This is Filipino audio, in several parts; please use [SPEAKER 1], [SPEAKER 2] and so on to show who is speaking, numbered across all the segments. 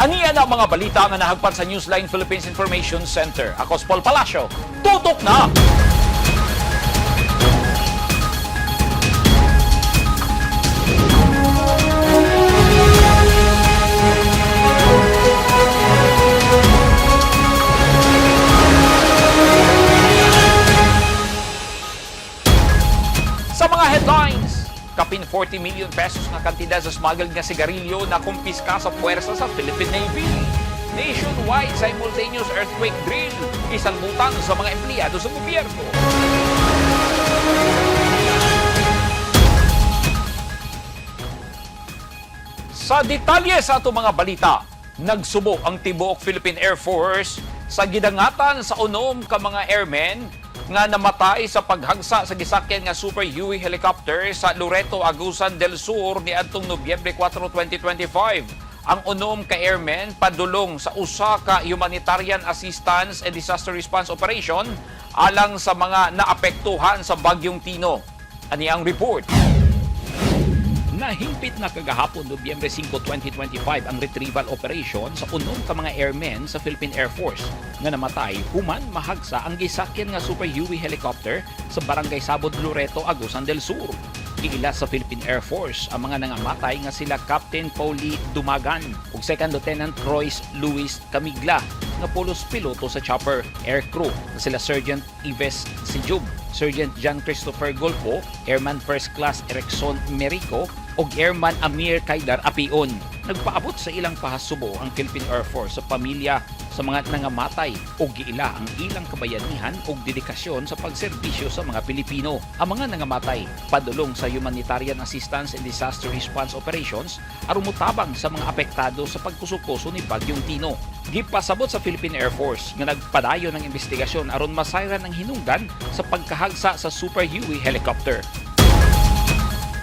[SPEAKER 1] Aniya na ang mga balita nga nahagpan sa Newsline Philippines Information Center. Ako si Paul Palacio. Tutok na! Sa mga headlines, kapin 40 million pesos na kantidad sa smuggled nga sigarilyo na kumpiska sa puwersa sa Philippine Navy. Nationwide simultaneous earthquake drill, isang butang sa mga empleyado sa gobyerno. Sa detalye sa ato mga balita, nagsubo ang tibuok Philippine Air Force sa gidangatan sa unom ka mga airmen nga namatay sa paghagsa sa gisakyan nga Super Huey helicopter sa Loreto, Agusan del Sur ni adtong Nobyembre 4, 2025. Ang unom ka airmen padulong sa usa ka humanitarian assistance and disaster response operation alang sa mga naapektuhan sa Bagyong Tino. Ani ang report. Nahimpit na kagahapon Nobyembre 5, 2025 ang retrieval operation sa unom ka mga airmen sa Philippine Air Force nga namatay human mahagsa ang gisakyan nga Super Huey helicopter sa Barangay Sabod, Loreto, Agusan del Sur. Giila sa Philippine Air Force ang mga nangamatay nga sila Captain Pauli Dumagan ug Second Lieutenant Royce Luis Camigla nga pulos piloto sa chopper. Air crew na sila Sergeant Ives Sijub, Sergeant John Christopher Golfo, Airman First Class Erickson Merico ug Airman Amir Kaidar Apion. Nagpaabot sa ilang pahasubo ang Philippine Air Force sa pamilya sa mga nangamatay ug giila ang ilang kabayanihan ug dedikasyon sa pagserbisyo sa mga Pilipino. Ang mga nangamatay padulong sa humanitarian assistance and disaster response operations aron motabang sa mga apektado sa pagkusukoso ni Bagyong Tino. Gipasabot sa Philippine Air Force nga nagpadayon ng investigasyon aron masayran ang hinungdan sa pagkahagsa sa Super Huey helicopter.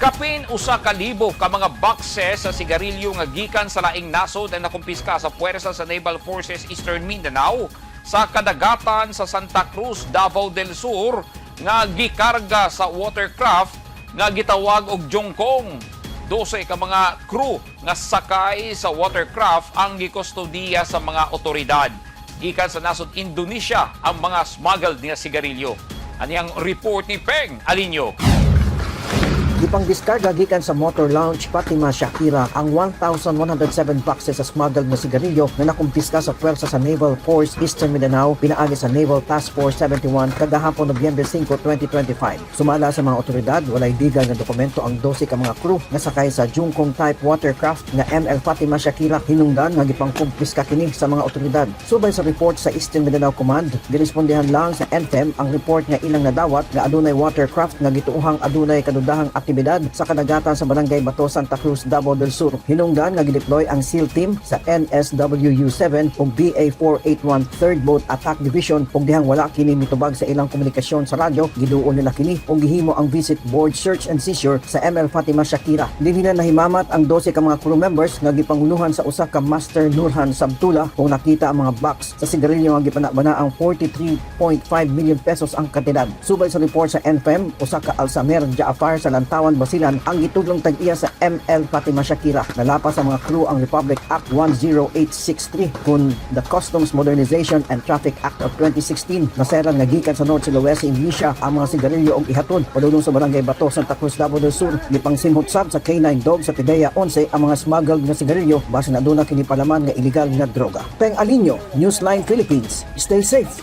[SPEAKER 1] Kapin usa ka libo ka mga boxes sa sigarilyo nga gikan sa laing nasod na nakumpiska sa puwersa sa Naval Forces Eastern Mindanao sa kadagatan sa Santa Cruz, Davao del Sur nga gikarga sa watercraft nga gitawag og Jongkong. 12 ka mga crew nga sakay sa watercraft ang gikustodiya sa mga otoridad. Gikan sa nasod Indonesia ang mga smuggled nga sigarilyo. Ani ang report ni Peng Alinyo.
[SPEAKER 2] Gipang diskarga gikan sa motor lounge Fatima Shakira ang 1,107 boxes sa smuggled na sigarilyo na nakumpiska sa puwersa sa Naval Force Eastern Mindanao pinaagi sa Naval Task Force 71 kagahapon Nobyembre 5, 2025. Sumala sa mga otoridad, walay legal nga dokumento ang 12 ka mga crew nga sakay sa Jungkong type watercraft nga ML Fatima Shakira. Hinungdan nga gipang kumpiska kini sa mga otoridad. Subay sa report sa Eastern Mindanao Command, girespondihan lang sa NFEM ang report nga ilang nadawat nga adunay watercraft nga gituuhang adunay kadudahang aktibidad sa kadagatan sa Barangay Bato, Santa Cruz, Davao del Sur. Hinungdan nga gideploy ang SEAL team sa NSWU-7 ug BA-481 3rd Boat Attack Division ug dihang wala kini mitubag sa ilang komunikasyon sa radyo, giduol nila kini ug gihimo ang visit board search and seizure sa ML Fatima Shakira. Dinhi na nahimamat ang 12 ka mga crew members nga gipanguluhan sa usa ka Master Nurhan Sabtula kung nakita ang mga box sa sigarilyo nga gipanabana ang 43.5 million pesos ang kantidad. Subay sa report sa NFEM, usa ka Alsamer Jaafar sa Lantawan, Basilan ang gitudlong tag-iya sa ML Fatima Shakira. Nalapas sa mga crew ang Republic Act 10863 kun the Customs Modernization and Traffic Act of 2016. Naseran nga gikan sa North Sulawesi, Indonesia ang mga sigarilyo og ihatod padulong sa Barangay Bato, Santa Cruz, Davao del Sur. Gipang simhutsab sa K9 Dog sa Pidea 11 ang mga smuggled nga sigarilyo base na aduna kini palaman nga illegal nga droga. Peng Alinyo, Newsline Philippines. Stay safe.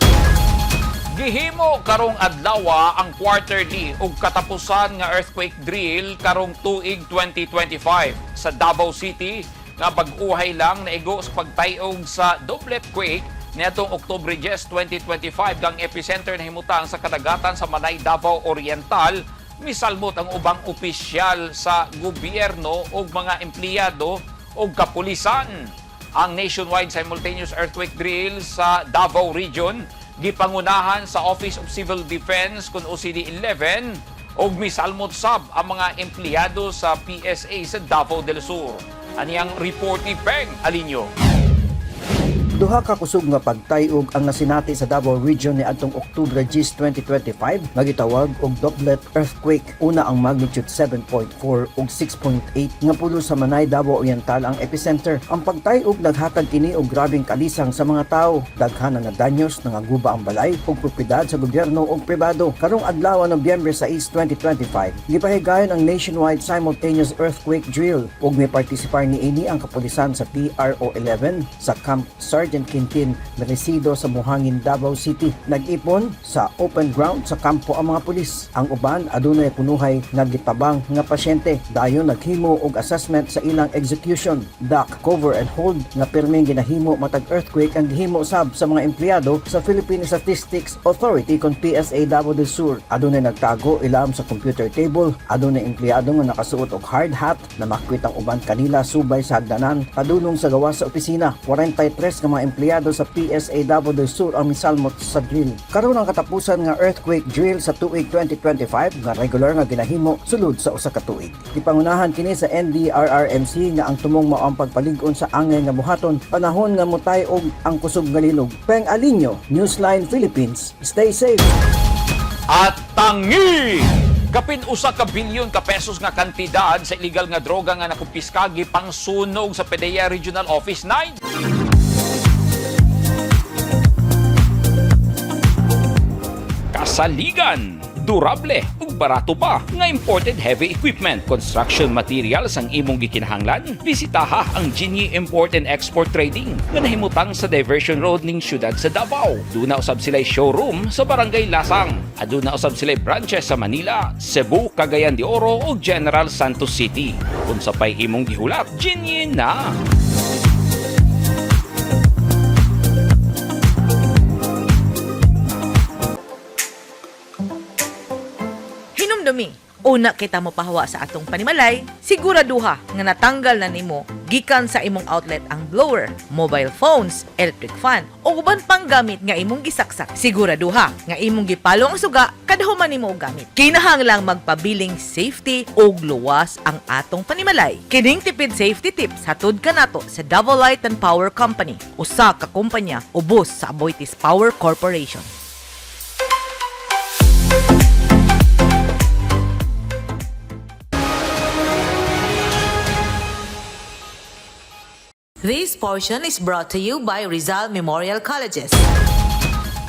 [SPEAKER 1] Gihimo karong adlaw ang quarterly ug katapusan nga earthquake drill karong tuig 2025 sa Davao City nga bag-uhay lang naigo sa pagtayog sa doublet quake niadtong Oktubre 10, 2025 kang epicenter na himutang sa kadagatan sa Manay, Davao Oriental. Misalmot ang ubang opisyal sa gobyerno ug mga empleyado ug kapulisan. Ang nationwide simultaneous earthquake drill sa Davao Region gipangunahan sa Office of Civil Defense kun OCD-11 ug misalmot sab ang mga empleyado sa PSA sa Davao del Sur. Ani ang report ni Peng Alinyo.
[SPEAKER 2] Duha ka kusog nga pagtayog ang nasinati sa Davao Region ni adtong Oktubre 10, 2025 nga gitawag og doublet earthquake. Una ang magnitude 7.4 ug 6.8 nga pulo sa Manay, Davao Oriental ang epicenter. Ang pagtayog naghatag kini og grabeng kalisang sa mga tawo. Daghan nga danyos nangaguba ang balay ug propiedad sa gobyerno ug pribado. Karong adlaw ng Nobyembre 6, 2025, gipahigayon ang nationwide simultaneous earthquake drill ug may partisipar niini ang kapulisan sa PRO 11 sa Camp Sergeant Quintin Merecido sa Buhangin, Davao City. Nag-ipon sa open ground sa kampo ang mga pulis. Ang uban adunay punuhay nga gitabang nga pasyente. Dayon naghimo og assessment sa ilang execution. Duck, cover and hold nga pirmeng ginahimo matag earthquake ang gihimo sab sa mga empleyado sa Philippine Statistics Authority kon PSA Davao del Sur. Adunay nagtago ilam sa computer table. Adunay empleyado nga nakasuot og hard hat na makwit ang uban kanila subay sa hagdanan padulong sa gawas sa opisina. 43 ka mga empleyado sa PSA Davao del Sur ang misalmot sa drill. Karon ang katapusan nga earthquake drill sa tuig 2025 nga regular nga ginahimo sulod sa usa ka tuig. Gipangunahan kini sa NDRRMC nga ang tumong mao ang pagpalig-on sa angay nga buhaton panahon nga mutay og ang kusog nga linog. Peng Alinyo, Newsline Philippines. Stay safe.
[SPEAKER 1] At tangi! Kapin usa ka bilyon ka pesos nga kantidad sa illegal nga droga nga nakumpiska gipang sunog sa PDEA Regional Office 9. Kasaligan, durable ug barato pa nga imported heavy equipment, construction materials ang imong gikinahanglan. Bisitaha ang Genie Import and Export Trading nga nahimutang sa Diversion Road ning siyudad sa Davao. Duna usab sila'y showroom sa Barangay Lasang. Aduna usab sila'y branches sa Manila, Cebu, Cagayan de Oro ug General Santos City. Kung sapay imong gihulat, Genie na!
[SPEAKER 3] Hinumdumi, una kita mo pahawa sa atong panimalay, siguraduha nga natanggal na nimo gikan sa imong outlet ang blower, mobile phones, electric fan o uban pang gamit nga imong gisaksak. Siguraduha nga imong gipalo ang suga kadahuman nimo og gamit. Kinahanglang magpabiling safety og luwas ang atong panimalay. Kining tipid safety tips hatod kanato sa Davao Light and Power Company, usa ka kumpanya ubos sa Aboitiz Power Corporation. This portion is brought to you by Rizal Memorial Colleges.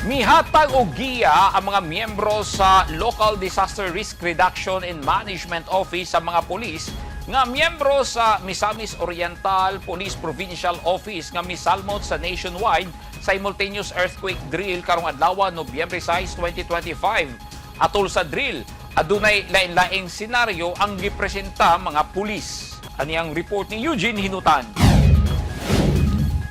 [SPEAKER 1] Mihatag og giya ang mga miyembro sa Local Disaster Risk Reduction and Management Office sa mga pulis nga miyembro sa Misamis Oriental Police Provincial Office nga misalmot sa nationwide simultaneous earthquake drill karong adlaw Nobyembre 6, 2025. Atol sa drill, adunay lain-laing senaryo ang gipresenta mga pulis. Ani ang report ni Eugene Hinutan.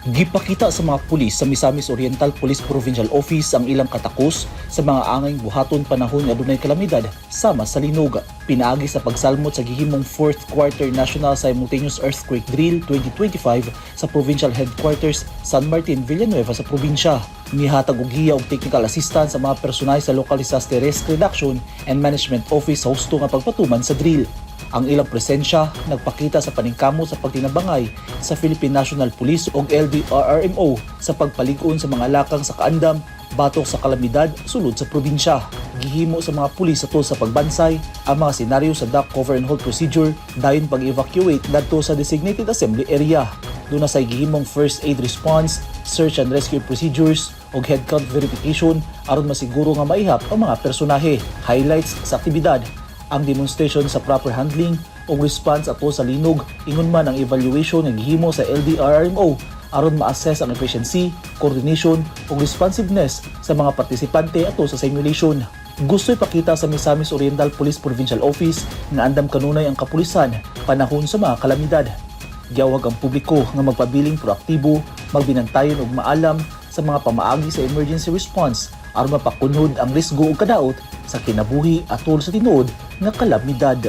[SPEAKER 4] Gipakita sa mga pulis sa Misamis Oriental Police Provincial Office ang ilang katakos sa mga angay buhaton panahon nga dunay kalamidad sama sa linog. Pinaagi sa pagsalmot sa gihimong 4th Quarter National Simultaneous Earthquake Drill 2025 sa Provincial Headquarters San Martin, Villanueva sa probinsya. Mihatag og giya og technical assistance sa mga personay sa Local Disaster Risk Reduction and Management Office sa husto nga pagpatuman sa drill. Ang ilang presensya nagpakita sa paningkamot sa pagtinabangay sa Philippine National Police ug LDRRMO sa pagpalig-on sa mga lakang sa kaandam batok sa kalamidad sulod sa probinsya. Gihimo sa mga pulis atol sa pagbansay ang mga senaryo sa duck cover and hold procedure dayon pag-evacuate ngadto sa designated assembly area. Doon na say gihimong first aid response, search and rescue procedures ug head count verification aron masiguro nga maihap ang mga personahe. Highlights sa aktibidad ang demonstration sa proper handling o response ato sa linog, ingon man ang evaluation ng gihimo sa LDRRMO aron ma-assess ang efficiency, coordination o responsiveness sa mga partisipante ato sa simulation. Gusto ipakita sa Misamis Oriental Police Provincial Office nga andam kanunay ang kapulisan panahon sa mga kalamidad. Giyawag ang publiko nga magpabiling proaktibo, magbinantayon ug maalam sa mga pamaagi sa emergency response aron mapakunhod ang risgo ug kadaot sa kinabuhi atol sa tinuod nga kalamidad.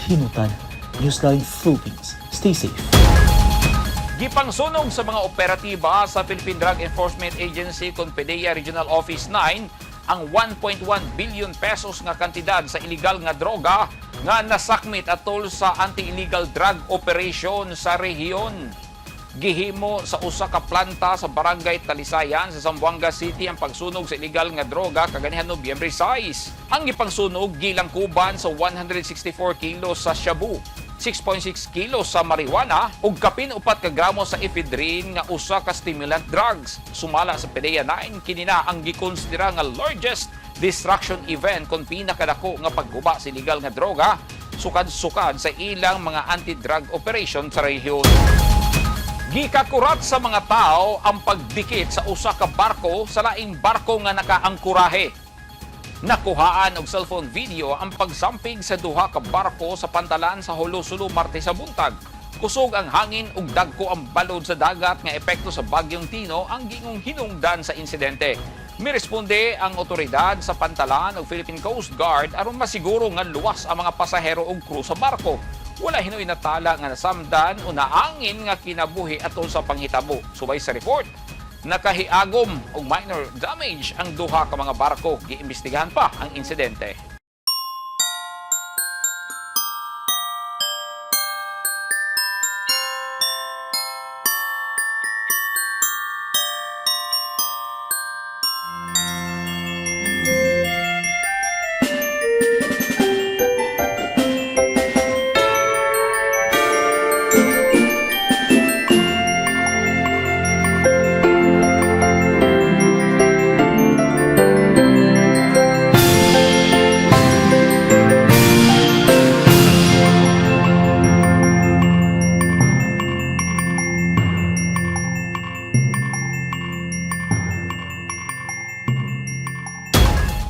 [SPEAKER 4] Hinutan, Newsline Philippines. Stay safe.
[SPEAKER 1] Gipangsunog sa mga operatiba sa Philippine Drug Enforcement Agency kon PDEA Regional Office 9 ang 1.1 billion pesos nga kantidad sa illegal nga droga nga nasakmit atol sa anti-illegal drug operation sa rehiyon. Gihimo sa usa ka planta sa Barangay Talisayan sa Zamboanga City ang pagsunog sa illegal nga droga kaganihan Nobyembre 6. Ang ipangsunog gilangkuban sa 164 kilos sa shabu, 6.6 kilos sa marijuana ug kapin 4 ka gramo sa ephedrine nga usa ka stimulant drugs. Sumala sa PDEA 9 kini na ang gikonsidera nga largest distraction event kon pinakadako nga pagguba sa illegal nga droga sukad-sukad sa ilang mga anti-drug operation sa rehiyon. Gikakurat sa mga tao ang pagdikit sa usa ka barko sa laing barko nga nakaangkurahe. Nakuhaan og cellphone video ang pagsampig sa duha ka barko sa pantalan sa Holo-Sulu Martes sa buntag. Kusog ang hangin ug dagko ang balod sa dagat nga epekto sa bagyong Tino ang gingong hinungdan sa insidente. Miresponde ang otoridad sa pantalan ug Philippine Coast Guard aron masiguro nga luwas ang mga pasahero ug crew sa barko. Wala hinoy natala nga nasamdan o naangin nga kinabuhi atol sa panghitabo. Subay sa report, nakahiagom o minor damage ang duha ka mga barko. Giimbestigahan pa ang insidente.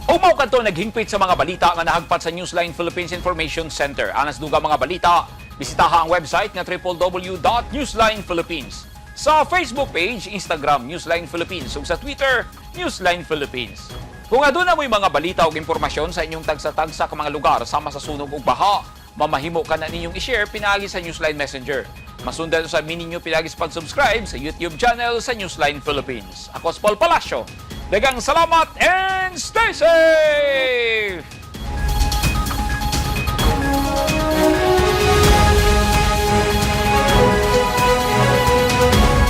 [SPEAKER 1] Umaw kadto naghingpit sa mga balita nga nahagpat sa Newsline Philippines Information Center. Anas duga mga balita, bisitaha ang website nga www.newslinephilippines. Sa Facebook page, Instagram Newsline Philippines ug sa Twitter Newsline Philippines. Kung aduna mo'y mga balita o impormasyon sa inyong tagsa-tagsa ka mga lugar sama sa sunog ug baha, mamahimo ka na ninyong i-share pinagi sa Newsline Messenger. Masundan sa ninyo pinagi sa pag-subscribe sa YouTube channel sa Newsline Philippines. Ako si Paul Palacio. Dagang salamat and stay safe!